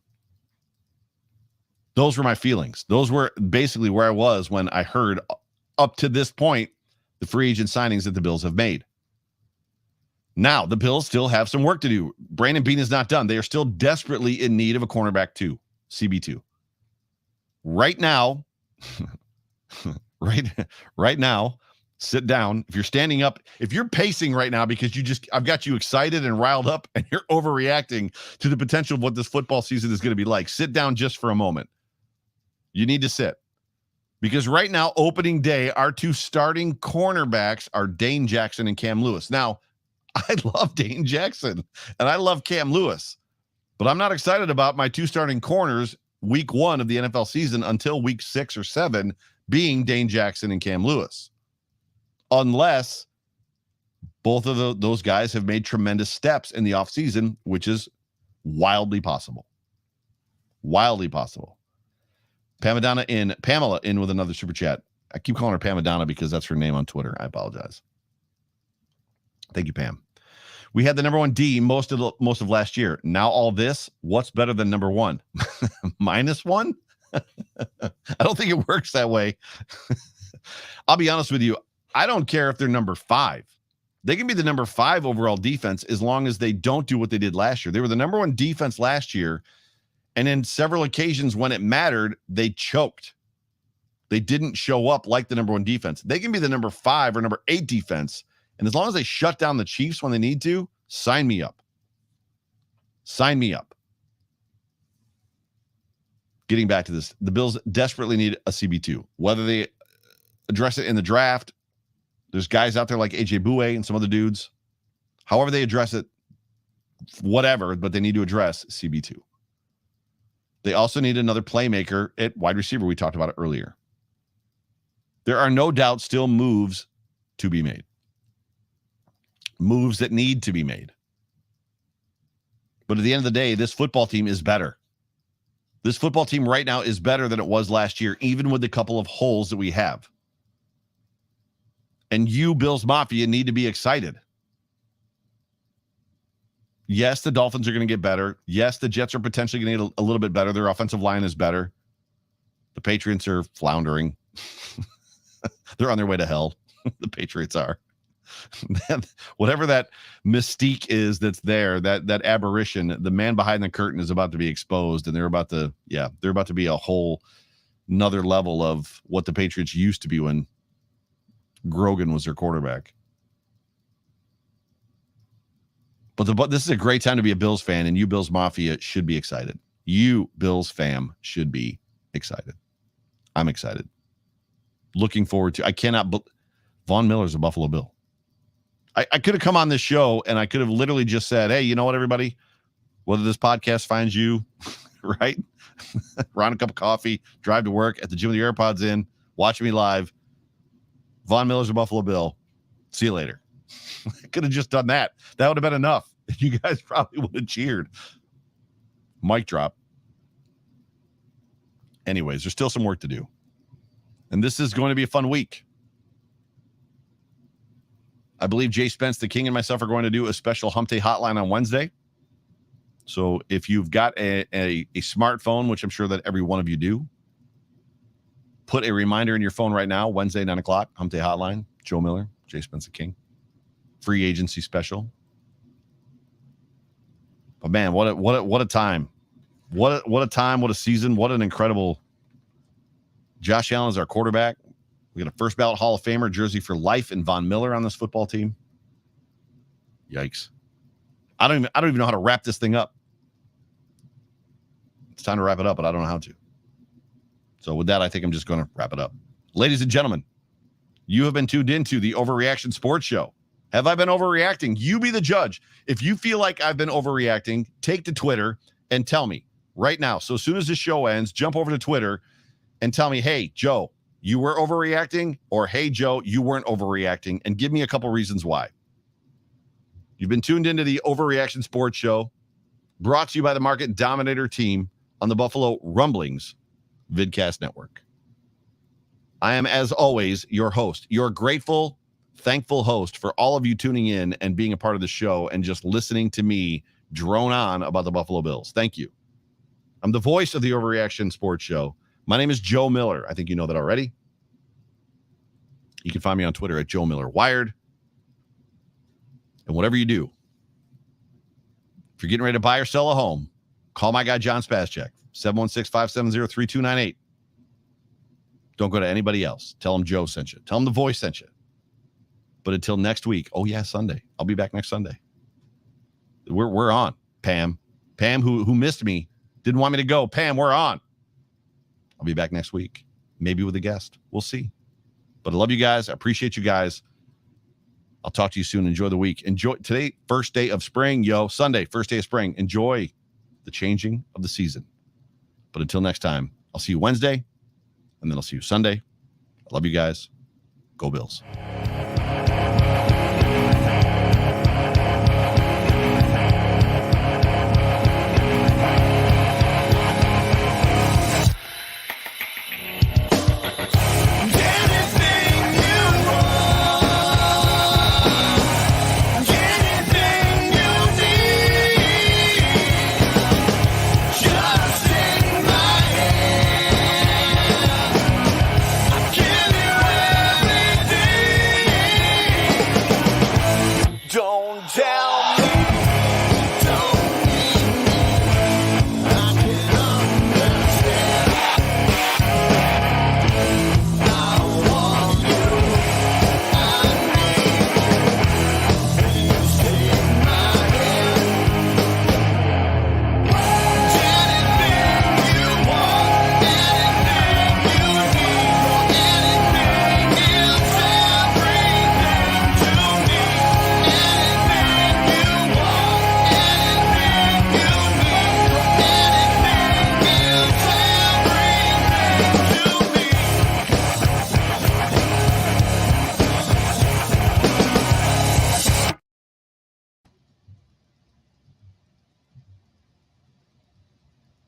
Those were my feelings. Those were basically where I was when I heard, up to this point, the free agent signings that the Bills have made. Now, the Bills still have some work to do. Brandon Beane is not done. They are still desperately in need of a cornerback 2, CB2. Right now, right now, sit down. If you're standing up, if you're pacing right now because I've got you excited and riled up and you're overreacting to the potential of what this football season is going to be like, sit down just for a moment. You need to sit. Because right now, opening day, our 2 starting cornerbacks are Dane Jackson and Cam Lewis. Now, I love Dane Jackson and I love Cam Lewis, but I'm not excited about my 2 starting corners week 1 of the NFL season until week 6 or 7 being Dane Jackson and Cam Lewis. Unless both of those guys have made tremendous steps in the offseason, which is wildly possible. Wildly possible. Pamela in with another super chat. I keep calling her Pamadonna because that's her name on Twitter. I apologize. Thank you, Pam. We had the number 1 D most of last year. Now all this, what's better than number 1? -1? I don't think it works that way. I'll be honest with you. I don't care if they're number 5. They can be the number 5 overall defense as long as they don't do what they did last year. They were the number 1 defense last year. And in several occasions when it mattered, they choked. They didn't show up like the number 1 defense. They can be the number 5 or number 8 defense. And as long as they shut down the Chiefs when they need to, sign me up. Sign me up. Getting back to this, the Bills desperately need a CB2. Whether they address it in the draft, there's guys out there like AJ Bouye and some other dudes. However they address it, whatever, but they need to address CB2. They also need another playmaker at wide receiver. We talked about it earlier. There are no doubt still moves to be made. Moves that need to be made. But at the end of the day, this football team is better. This football team right now is better than it was last year, even with the couple of holes that we have. And you, Bills Mafia, need to be excited. Yes, the Dolphins are going to get better. Yes, the Jets are potentially going to get a little bit better. Their offensive line is better. The Patriots are floundering. They're on their way to hell. The Patriots are. Whatever that mystique is that's there, that aberration, the man behind the curtain is about to be exposed, and they're about to be a whole another level of what the Patriots used to be when Grogan was their quarterback. But this is a great time to be a Bills fan, and you Bills Mafia should be excited. You Bills fam should be excited. I'm excited. Looking forward to. Von Miller's a Buffalo Bill. I could have come on this show and I could have literally just said, hey, you know what, everybody? Whether this podcast finds you, right? Around a cup of coffee, drive to work, at the gym with your AirPods in, watch me live. Von Miller's a Buffalo Bill. See you later. I could have just done that. That would have been enough. You guys probably would have cheered. Mic drop. Anyways, there's still some work to do. And this is going to be a fun week. I believe Jay Spence, the King, and myself are going to do a special Hump Day hotline on Wednesday. So if you've got a smartphone, which I'm sure that every one of you do, put a reminder in your phone right now, Wednesday, 9 o'clock, Hump Day hotline, Joe Miller, Jay Spence, the King. Free agency special. But man, what a time. What a time, what a season, what an incredible. Josh Allen is our quarterback. We got a first ballot Hall of Famer jersey for life in Von Miller on this football team. Yikes. I don't even know how to wrap this thing up. It's time to wrap it up, but I don't know how to. So with that, I think I'm just going to wrap it up. Ladies and gentlemen, you have been tuned into the Overreaction Sports Show. Have I been overreacting? You be the judge. If you feel like I've been overreacting, take to Twitter and tell me right now. So as soon as this show ends, jump over to Twitter and tell me, hey, Joe, you were overreacting, or hey, Joe, you weren't overreacting, and give me a couple reasons why. You've been tuned into the Overreaction Sports Show, brought to you by the Market Dominator team on the Buffalo Rumblings Vidcast Network. I am, as always, your host, your grateful, thankful host for all of you tuning in and being a part of the show and just listening to me drone on about the Buffalo Bills. Thank you. I'm the voice of the Overreaction Sports Show. My name is Joe Miller. I think you know that already. You can find me on Twitter at Joe Miller Wired. And whatever you do, if you're getting ready to buy or sell a home, call my guy John Spascheck, 716-570-3298. Don't go to anybody else. Tell him Joe sent you. Tell him the voice sent you. But until next week, oh yeah, Sunday. I'll be back next Sunday. We're on, Pam. Pam, who missed me, didn't want me to go. Pam, we're on. I'll be back next week, maybe with a guest. We'll see. But I love you guys. I appreciate you guys. I'll talk to you soon. Enjoy the week. Enjoy today, first day of spring, yo. Sunday, first day of spring. Enjoy the changing of the season. But until next time, I'll see you Wednesday, and then I'll see you Sunday. I love you guys. Go Bills.